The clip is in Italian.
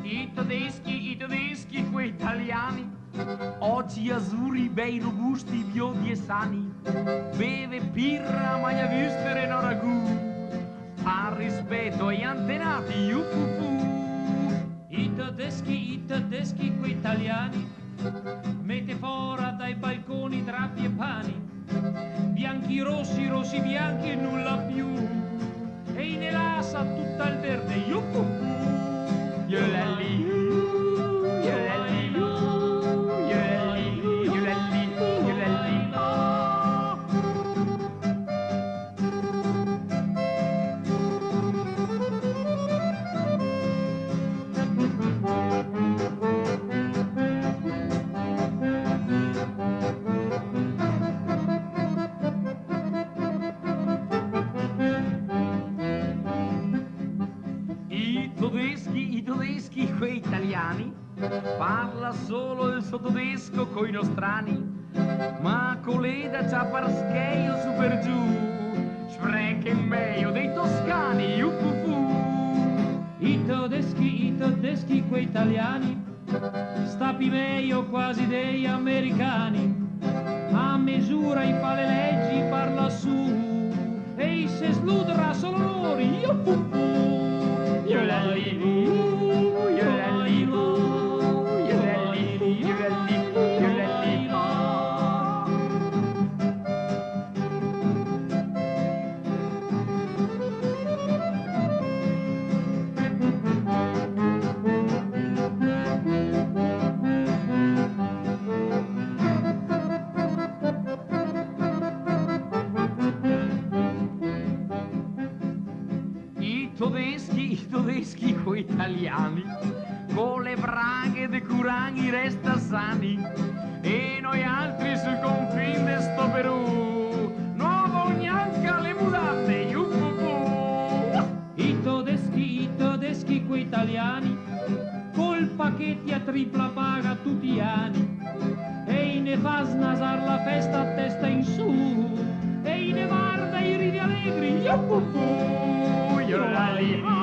I tedeschi, quei italiani, oggi azzurri, bei, robusti, biondi e sani, beve birra, mangia würstere no ragù, fa rispetto agli antenati, I tedeschi, quei italiani, mette fora dai balconi drappi e pani, bianchi rossi, rossi bianchi e nulla più, e inelassa tutta il verde, Iolalli, iolalli, iolalli, iolalli, iolalli. I tedeschi, quei italiani, parla solo il suo tedesco coi nostrani, ma coleda già parscheio su per giù, sprechen meglio dei toscani, I tedeschi, quei italiani, stapi meglio quasi degli americani, a misura i fa le leggi, parla su, e se sludra solo loro, Iolalli, iolalli, iolalli, iolalli, iolalli. I tedeschi coi italiani, con le braghe dei curanghi resta sani, e noi altri sul confine sto Perù, non vogliamo le mutande, I tedeschi, quei italiani, col pacchetti a tripla paga tutti gli anni, e ne fa snasar la festa a testa in su, e ne guarda i ridi allegri, iolalli.